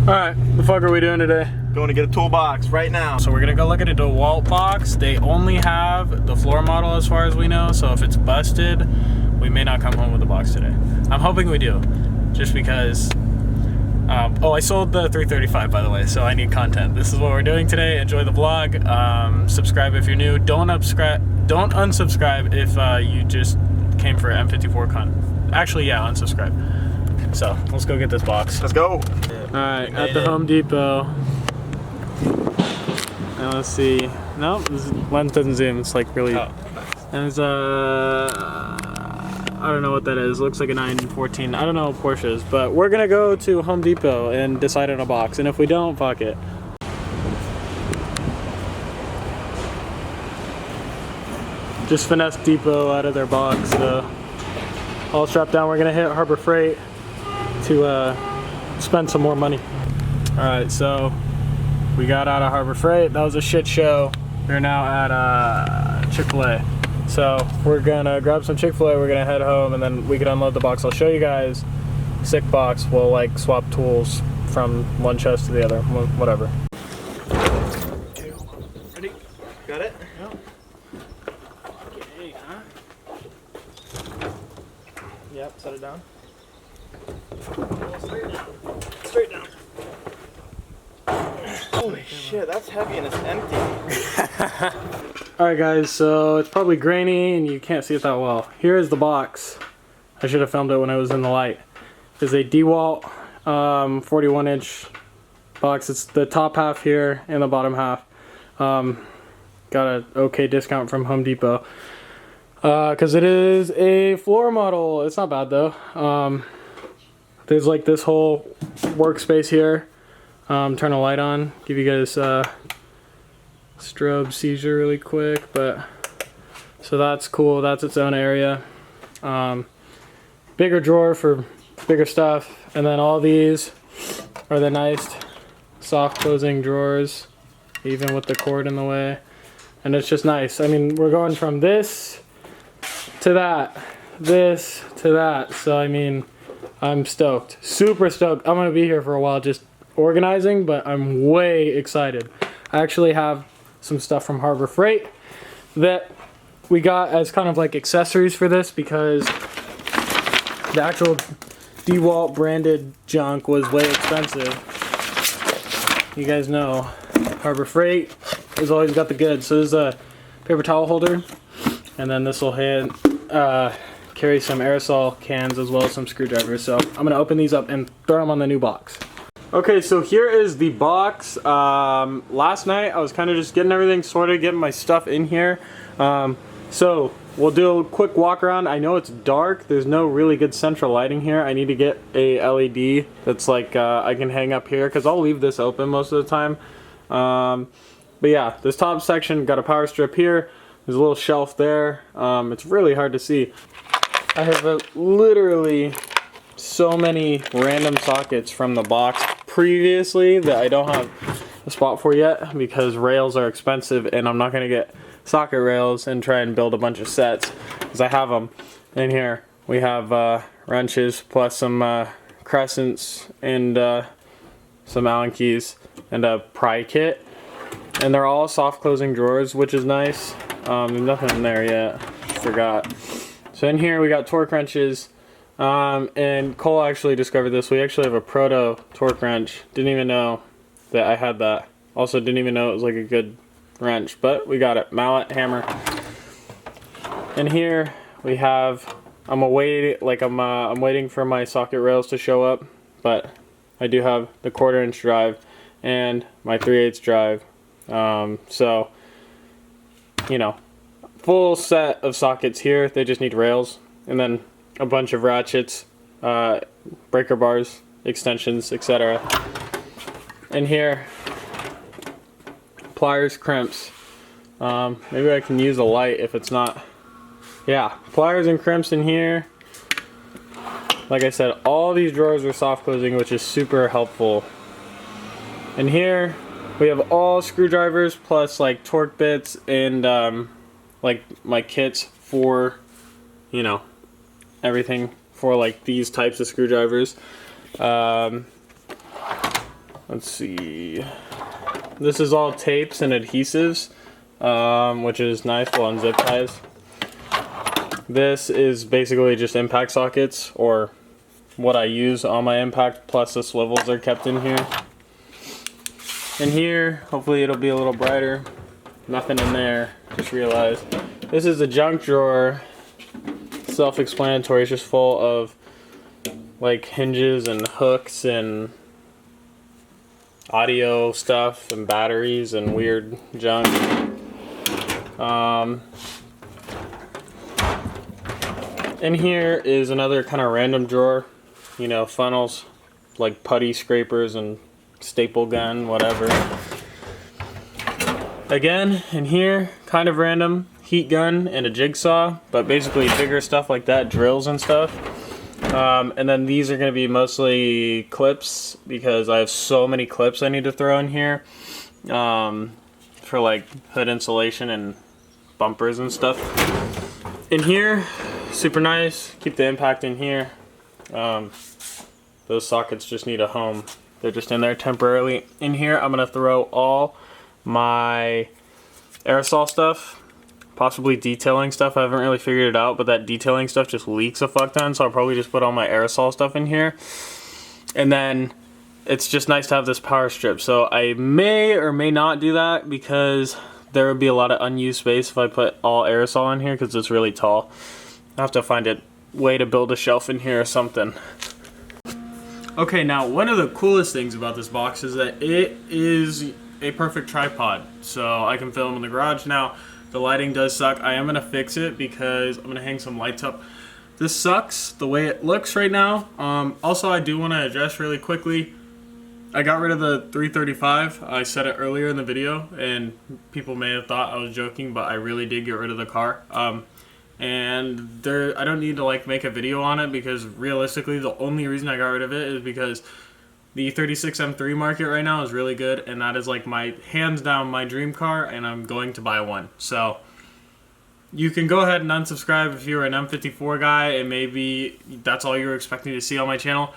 Alright, the fuck are we doing today? Going to get a toolbox right now. So we're gonna go look at a DeWalt box. They only have the floor model as far as we know, so if it's busted, we may not come home with the box today. I'm hoping we do, just because, oh, I sold the 335 by the way, so I need content. This is what we're doing today. Enjoy the vlog. Subscribe if you're new. Don't unsubscribe if you just came for M54 con. Actually, yeah, unsubscribe. So let's go get this box. Let's go. Alright, at the Home Depot. And let's see. No, this lens doesn't zoom. It's like really. Oh, nice. And it's I don't know what that is. Looks like a 914. I don't know what Porsche is, but we're gonna go to Home Depot and decide on a box. And if we don't, fuck it. Just finesse Depot out of their box. So all strapped down. We're gonna hit Harbor Freight to spend some more money. Alright, so we got out of Harbor Freight. That was a shit show. We're now at Chick-fil-A. So we're gonna grab some Chick-fil-A, we're gonna head home, and then we can unload the box. I'll show you guys. Sick box. We'll like swap tools from one chest to the other, whatever. Okay, ready? Got it? Yep. Okay, huh? Yep, set it down. Straight down. Straight down. Holy shit, that's heavy and it's empty. Alright guys, so it's probably grainy and you can't see it that well. Here is the box. I should have filmed it when I was in the light. It's a DeWalt 41-inch box. It's the top half here and the bottom half. Got an okay discount from Home Depot. Because it is a floor model. It's not bad though. There's like this whole workspace here. Turn a light on, give you guys strobe seizure really quick, but so that's cool. That's its own area. Bigger drawer for bigger stuff, and then all these are the nice soft closing drawers, even with the cord in the way, and it's just nice. I mean, we're going from this to that, this to that, so I mean, I'm stoked, super stoked. I'm gonna be here for a while just organizing, but I'm way excited. I actually have some stuff from Harbor Freight that we got as kind of like accessories for this, because the actual DeWalt branded junk was way expensive. You guys know Harbor Freight has always got the goods. So there's a paper towel holder, and then this will carry some aerosol cans as well as some screwdrivers. So I'm gonna open these up and throw them on the new box. Okay, so here is the box. Last night I was kind of just getting everything sorted, getting my stuff in here. So we'll do a quick walk around. I know it's dark. There's no really good central lighting here. I need to get a LED that's like I can hang up here, because I'll leave this open most of the time. But yeah, this top section got a power strip here. There's a little shelf there. It's really hard to see. I have literally so many random sockets from the box previously that I don't have a spot for yet, because rails are expensive and I'm not going to get socket rails and try and build a bunch of sets, because I have them in here. We have wrenches plus some crescents and some Allen keys and a pry kit, and they're all soft closing drawers, which is nice. There's nothing in there yet, forgot. So in here we got torque wrenches, and Cole actually discovered this. We actually have a proto torque wrench. Didn't even know that I had that. Also didn't even know it was like a good wrench, but we got it. Mallet, hammer. And here we have, I'm waiting for my socket rails to show up, but I do have the 1/4 inch drive and my 3/8 drive. So, you know, full set of sockets here. They just need rails, and then a bunch of ratchets, breaker bars, extensions, etc. And here, pliers, crimps. Maybe I can use a light if it's not. Yeah, pliers and crimps in here. Like I said, all these drawers are soft closing, which is super helpful. And here we have all screwdrivers plus like torque bits and like my kits for, you know, everything for like these types of screwdrivers. let's see. This is all tapes and adhesives, which is nice for unzip ties. This is basically just impact sockets, or what I use on my impact, plus the swivels are kept in here. In here, hopefully it'll be a little brighter. Nothing in there, just realized. This is a junk drawer, self-explanatory, it's just full of like hinges and hooks and audio stuff and batteries and weird junk. In here is another kind of random drawer, you know, funnels, like putty scrapers and staple gun, whatever. Again, in here, kind of random, heat gun and a jigsaw, but basically bigger stuff like that, drills and stuff. And then these are going to be mostly clips, because I have so many clips I need to throw in here for like hood insulation and bumpers and stuff. In here, super nice, keep the impact in here. Those sockets just need a home. They're just in there temporarily. In here, I'm going to throw all my aerosol stuff, possibly detailing stuff. I haven't really figured it out, but that detailing stuff just leaks a fuck ton, so I'll probably just put all my aerosol stuff in here. And then it's just nice to have this power strip, so I may or may not do that, because there would be a lot of unused space if I put all aerosol in here, because it's really tall. I have to find a way to build a shelf in here or something. Okay, now one of the coolest things about this box is that it is a perfect tripod, so I can film in the garage. Now the lighting does suck. I am gonna fix it, because I'm gonna hang some lights up. This sucks the way it looks right now. Also, I do want to address really quickly, I got rid of the 335. I said it earlier in the video, and people may have thought I was joking, but I really did get rid of the car. And I don't need to like make a video on it, because realistically the only reason I got rid of it is because the 36 M3 market right now is really good, and that is like my hands down my dream car, and I'm going to buy one. So you can go ahead and unsubscribe if you're an M54 guy and maybe that's all you're expecting to see on my channel.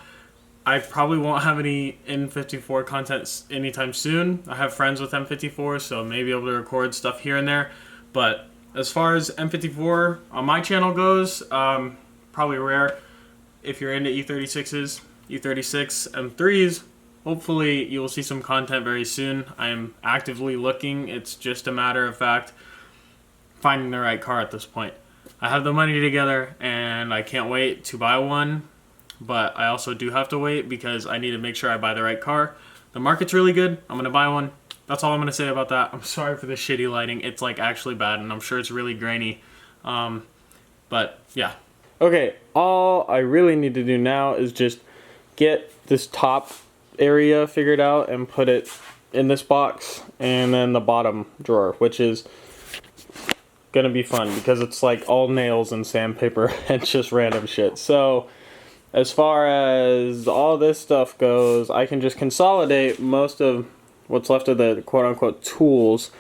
I probably won't have any M54 content anytime soon. I have friends with M54, so maybe able to record stuff here and there, but as far as M54 on my channel goes, probably rare. If you're into E36s, E36 M3s, hopefully you will see some content very soon. I am actively looking. It's just a matter of fact finding the right car at this point. I have the money together and I can't wait to buy one, but I also do have to wait because I need to make sure I buy the right car. The market's really good. I'm gonna buy one. That's all I'm gonna say about that. I'm sorry for the shitty lighting. It's like actually bad, and I'm sure it's really grainy. But yeah. Okay, all I really need to do now is just get this top area figured out and put it in this box, and then the bottom drawer, which is gonna be fun because it's like all nails and sandpaper and just random shit. So as far as all this stuff goes, I can just consolidate most of what's left of the quote-unquote tools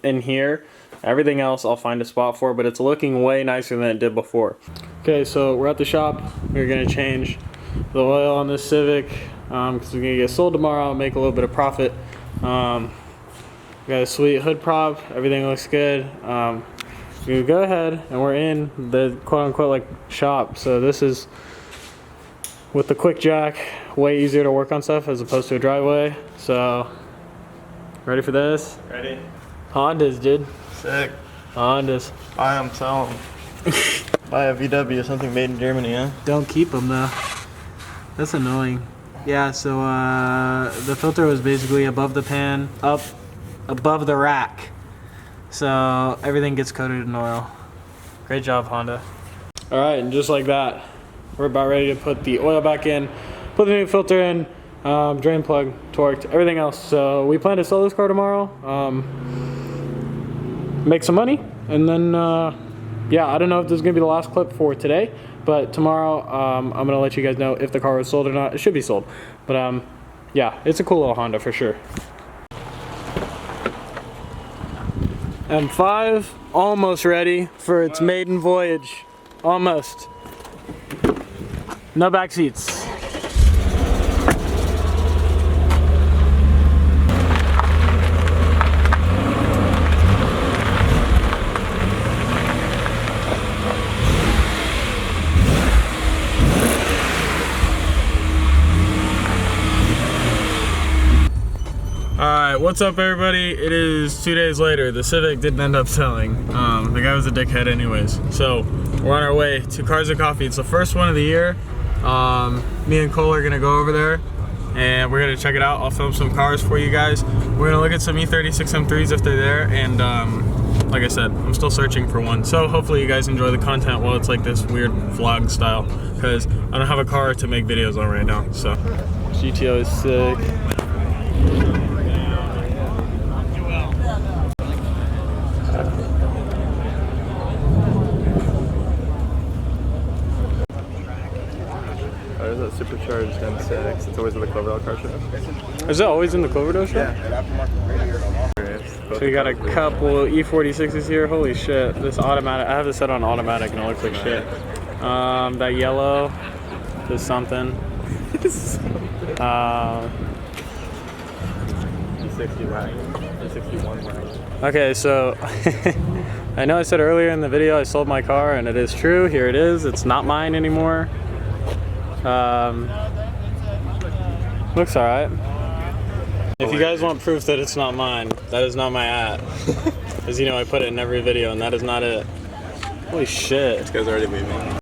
in here. Everything else I'll find a spot for, but it's looking way nicer than it did before. Okay, so we're at the shop. We're gonna change the oil on this Civic because we're gonna get sold tomorrow and make a little bit of profit. Got a sweet hood prop. Everything looks good. We go ahead and we're in the quote-unquote like shop. So this is with the quick jack, way easier to work on stuff as opposed to a driveway. So ready for this? Ready. Hondas, dude. Sick. Hondas. I am telling. Buy a VW, something made in Germany, huh? Don't keep them though. That's annoying. Yeah, so the filter was basically above the pan, up above the rack. So everything gets coated in oil. Great job, Honda. All right, and just like that, we're about ready to put the oil back in, put the new filter in, drain plug, torqued, everything else. So we plan to sell this car tomorrow, make some money, and then yeah, I don't know if this is gonna be the last clip for today, but tomorrow I'm gonna let you guys know if the car is sold or not. It should be sold, but yeah, it's a cool little Honda for sure. M5 almost ready for its maiden voyage. Almost. No back seats. What's up, everybody? It is 2 days later. The Civic didn't end up selling. The guy was a dickhead anyways. So we're on our way to Cars and Coffee. It's the first one of the year. Me and Cole are gonna go over there and we're gonna check it out. I'll film some cars for you guys. We're gonna look at some E36 M3s if they're there, and like I said, I'm still searching for one. So hopefully you guys enjoy the content while it's like this weird vlog style, because I don't have a car to make videos on right now. So GTO is sick. There's a supercharged M6. It's always in the Cloverdale car show. Is it always in the Cloverdale show? Yeah. So we got a couple E46s here. Holy shit! This automatic. I have this set on automatic and it looks like shit. That yellow is something. E60 wagon. E61 wagon. Okay, so I know I said earlier in the video I sold my car, and it is true. Here it is. It's not mine anymore. Looks alright. If you guys want proof that it's not mine, that is not my at. As you know, I put it in every video, and that is not it. Holy shit. This guy's already leaving.